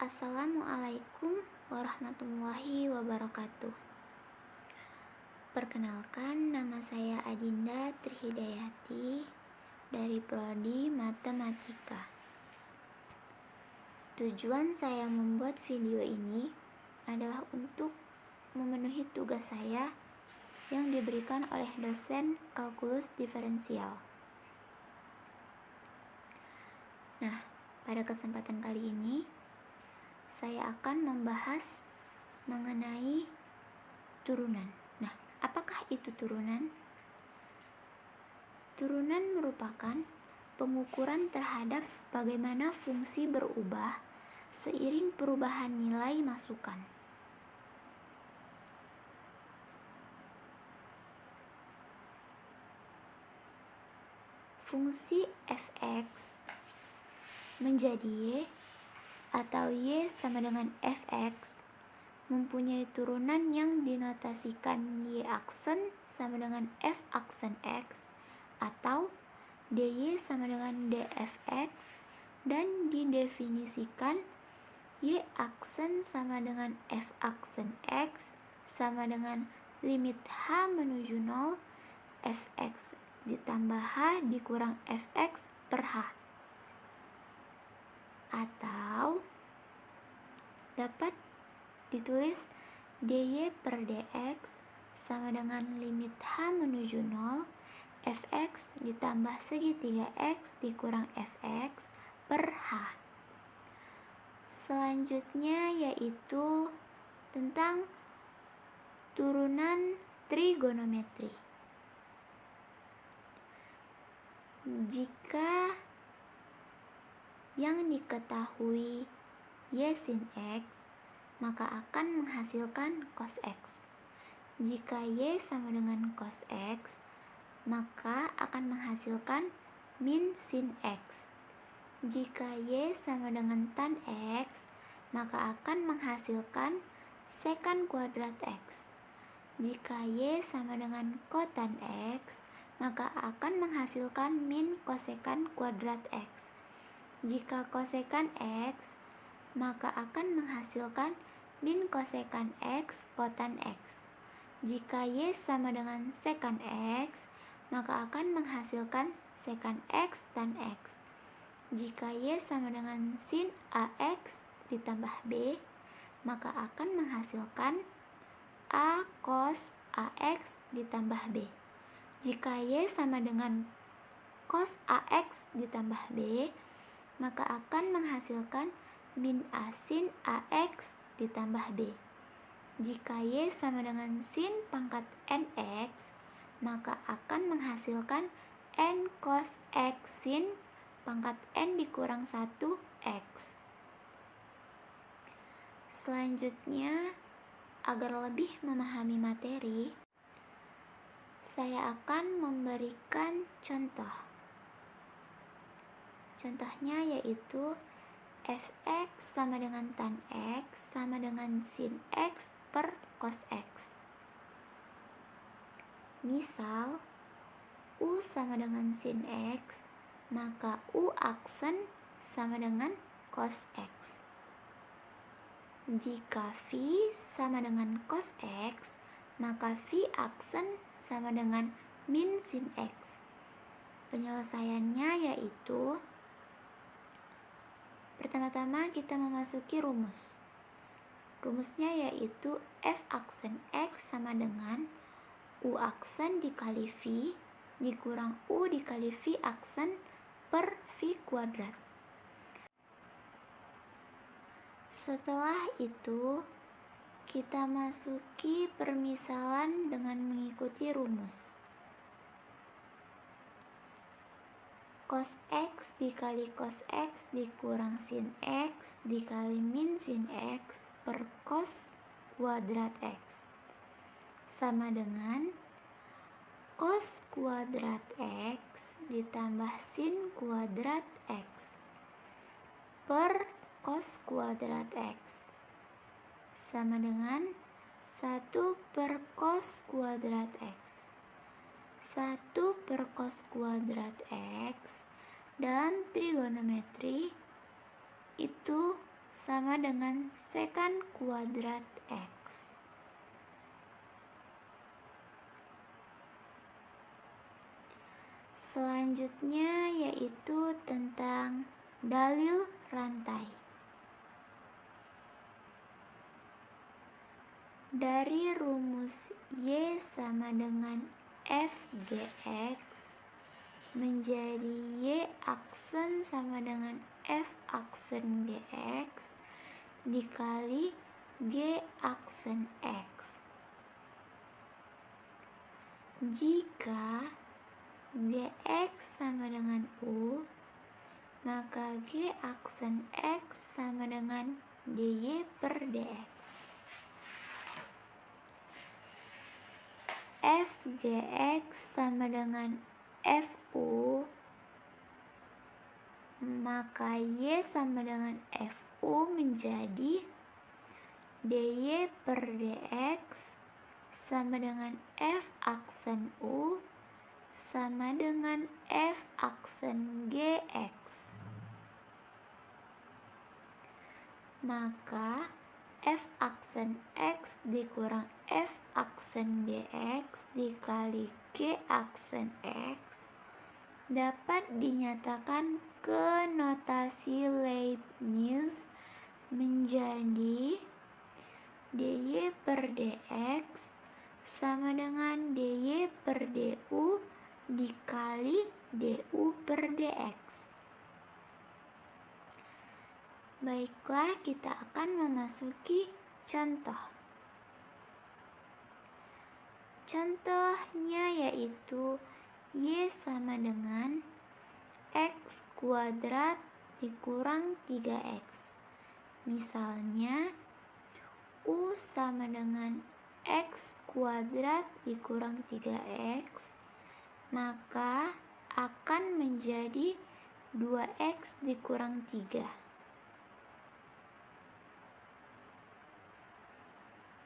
Assalamualaikum warahmatullahi wabarakatuh. Perkenalkan, nama saya Adinda Trihidayati dari Prodi Matematika. Tujuan saya membuat video ini adalah untuk memenuhi tugas saya yang diberikan oleh dosen kalkulus diferensial. Nah, pada kesempatan kali ini saya akan membahas mengenai turunan. Nah, apakah itu turunan? Turunan merupakan pengukuran terhadap bagaimana fungsi berubah seiring perubahan nilai masukan. Fungsi f(x) menjadi y atau y sama dengan fx mempunyai turunan yang dinotasikan y aksen sama dengan f aksen x atau dy sama dengan dfx, dan didefinisikan y aksen sama dengan f aksen x sama dengan limit h menuju 0 fx ditambah h dikurang fx per h, atau dapat ditulis dy per dx sama dengan limit h menuju 0 fx ditambah segitiga x dikurang fx per h. Selanjutnya yaitu tentang turunan trigonometri. Jika yang diketahui y sin x, maka akan menghasilkan cos x. Jika y sama dengan cos x, maka akan menghasilkan min sin x. Jika y sama dengan tan x, maka akan menghasilkan secant kuadrat x. Jika y sama dengan kotan x, maka akan menghasilkan min kosekant kuadrat x. Jika kosekant x, maka akan menghasilkan min kosekant x kotan x. Jika y sama dengan sekant x, maka akan menghasilkan sekant x tan x. Jika y sama dengan sin ax ditambah b, maka akan menghasilkan a cos ax ditambah b. Jika y sama dengan cos ax ditambah b, maka akan menghasilkan min a sin ax ditambah b. Jika y sama dengan sin pangkat nx, maka akan menghasilkan n cos x sin pangkat n dikurang 1 x. Selanjutnya, agar lebih memahami materi, saya akan memberikan contoh. Contohnya yaitu fx sama dengan tan x sama dengan sin x per cos x. Misal, u sama dengan sin x, maka u aksen sama dengan cos x. Jika v sama dengan cos x, maka v aksen sama dengan min sin x. Penyelesaiannya yaitu pertama-tama kita memasuki rumus. Rumusnya yaitu f aksen x sama dengan u aksen dikali v dikurang u dikali v aksen per v kuadrat. Setelah itu, kita masuki permisalan dengan mengikuti rumus. Cos x dikali cos x dikurang sin x dikali min sin x per cos kuadrat x sama dengan cos kuadrat x ditambah sin kuadrat x per cos kuadrat x sama dengan 1 per cos kuadrat x. 1 per cos kuadrat x dalam trigonometri itu sama dengan sekant kuadrat X. Selanjutnya yaitu tentang dalil rantai. Dari rumus Y sama dengan FGX menjadi Y aksen sama dengan F aksen GX dikali G aksen X. Jika GX sama dengan U, maka G aksen X sama dengan DY per DX. FGX sama dengan FU, maka Y sama dengan FU menjadi DY per DX sama dengan F aksen U sama dengan F aksen GX. Maka F aksen X dikurang F aksen GX dikali G aksen X dapat dinyatakan ke notasi Leibniz menjadi DY per DX sama dengan DY per DU dikali DU per DX. Baiklah, kita akan memasuki contoh. Contohnya yaitu Y sama dengan X kuadrat dikurang 3X. Misalnya, U sama dengan X kuadrat dikurang 3X, maka akan menjadi 2X dikurang 3.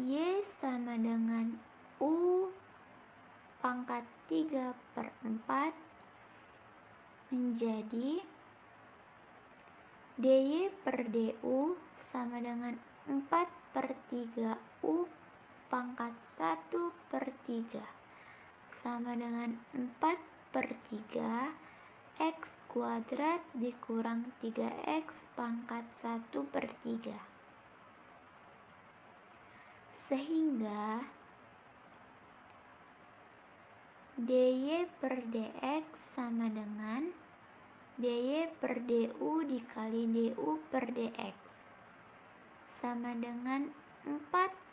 Y sama dengan U pangkat 3 per 4 menjadi DY per DU sama dengan 4 per 3 U pangkat 1 per 3 sama dengan 4 per 3 X kuadrat dikurang 3X pangkat 1 per 3. Sehingga DY per DX sama dengan DY per DU dikali DU per DX sama dengan 4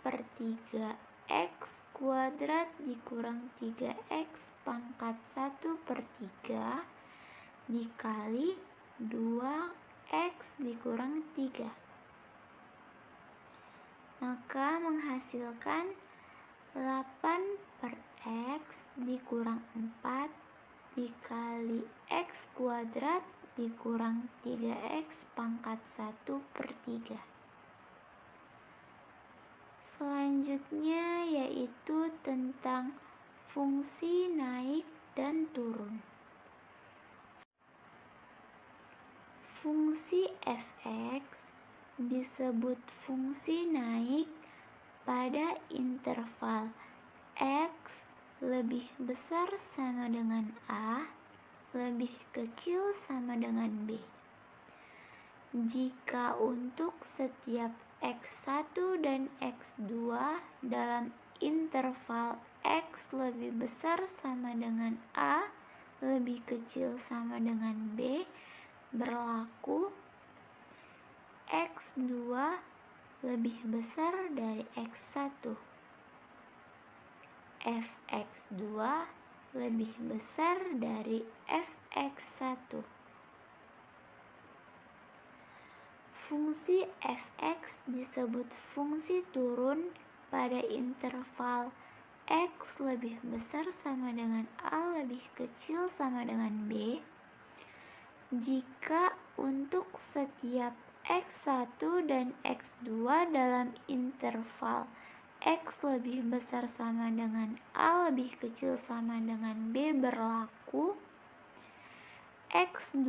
per 3 X kuadrat dikurang 3X pangkat 1 per 3 dikali 2X dikurang 3. Maka menghasilkan 8 per X dikurang 4 dikali X kuadrat dikurang 3X pangkat 1 per 3. Selanjutnya yaitu tentang fungsi naik dan turun. Fungsi fx disebut fungsi naik pada interval x lebih besar sama dengan a, lebih kecil sama dengan b. Jika untuk setiap x1 dan x2 dalam interval x lebih besar sama dengan a, lebih kecil sama dengan b, berlaku X2 lebih besar dari X1. Fx2 lebih besar dari Fx1. Fungsi fx disebut fungsi turun pada interval x lebih besar sama dengan a lebih kecil sama dengan b jika untuk setiap X1 dan X2 dalam interval X lebih besar sama dengan A lebih kecil sama dengan B berlaku X2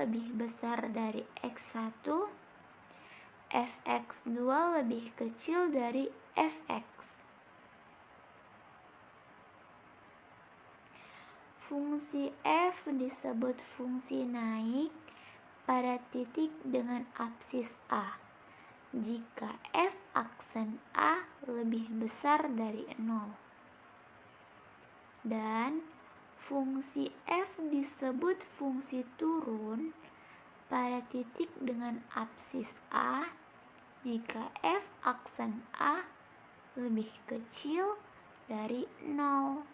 lebih besar dari X1, fx2 lebih kecil dari fx. Fungsi f disebut fungsi naik pada titik dengan apsis A jika f aksen A lebih besar dari 0. Dan fungsi f disebut fungsi turun pada titik dengan apsis A jika f aksen A lebih kecil dari 0.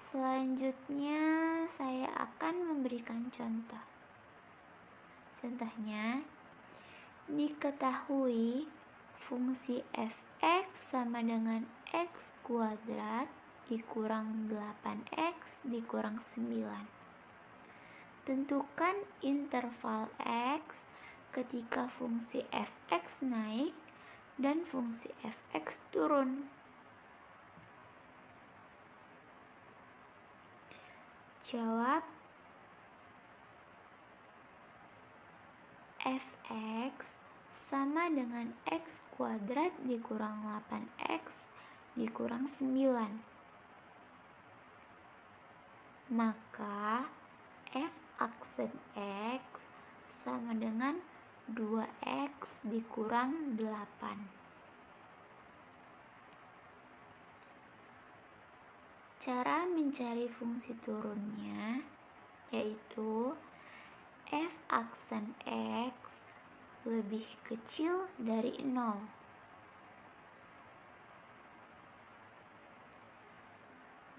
Selanjutnya saya akan memberikan contoh. Contohnya, diketahui fungsi fx sama dengan x kuadrat dikurang 8x dikurang 9. Tentukan interval x ketika fungsi fx naik dan fungsi fx turun. Jawab. Fx sama dengan x kuadrat dikurang 8x dikurang 9. Maka f aksen x sama dengan 2x dikurang 8. Cara mencari fungsi turunnya yaitu f aksen x lebih kecil dari 0.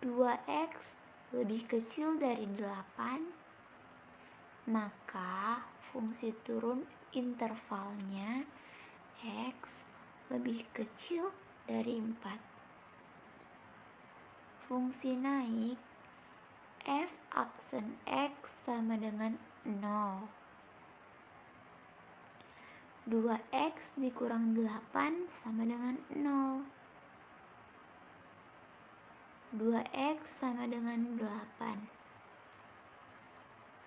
Dua x lebih kecil dari 8, maka fungsi turun intervalnya x lebih kecil dari 4. Fungsi naik f aksen x sama dengan 0. 2x dikurang 8 sama dengan 0. 2x sama dengan 8.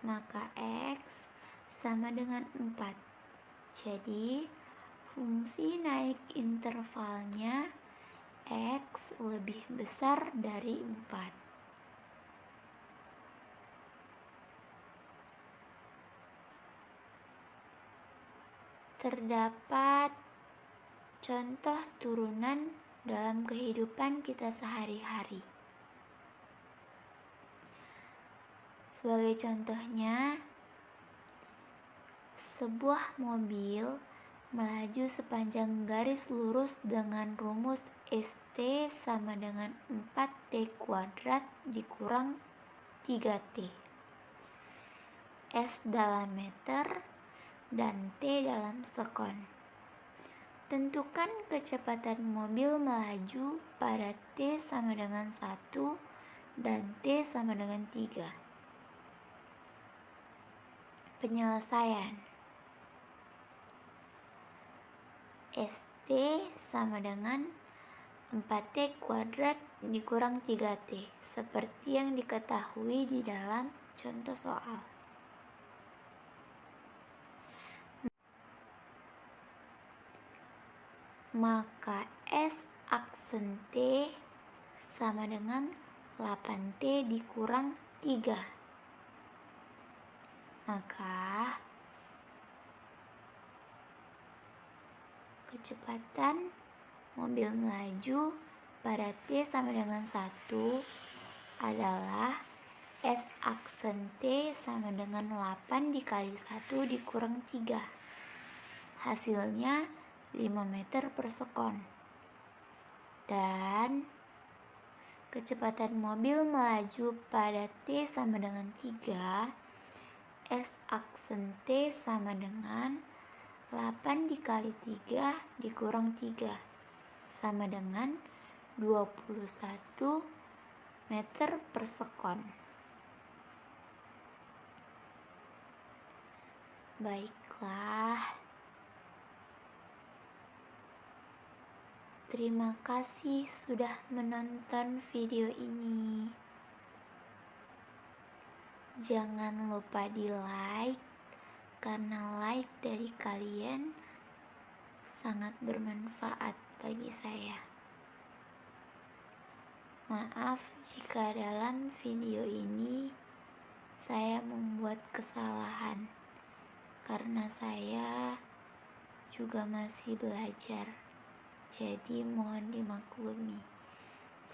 Maka x sama dengan 4. Jadi, fungsi naik intervalnya x lebih besar dari 4. Terdapat contoh turunan dalam kehidupan kita sehari-hari. Sebagai contohnya, sebuah mobil melaju sepanjang garis lurus dengan rumus ST sama dengan 4T kuadrat dikurang 3T. S dalam meter dan T dalam sekon. Tentukan kecepatan mobil melaju pada T sama dengan 1 dan T sama dengan 3. Penyelesaian. ST sama dengan 4T kuadrat dikurang 3T, seperti yang diketahui di dalam contoh soal. Maka S aksen T sama dengan 8T dikurang 3. Maka kecepatan mobil melaju pada T sama dengan 1 adalah S aksen T sama dengan 8 dikali 1 dikurang 3. Hasilnya 5 meter per sekon. Dan kecepatan mobil melaju pada T sama dengan 3, S aksen T sama dengan 8 dikali 3 dikurang 3 sama dengan 21 meter per sekon. Baiklah. Terima kasih sudah menonton video ini. Jangan lupa di like, karena like dari kalian sangat bermanfaat bagi saya. Maaf jika dalam video ini saya membuat kesalahan, karena saya juga masih belajar, jadi mohon dimaklumi.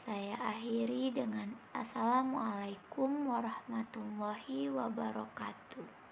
Saya akhiri dengan Assalamualaikum warahmatullahi wabarakatuh.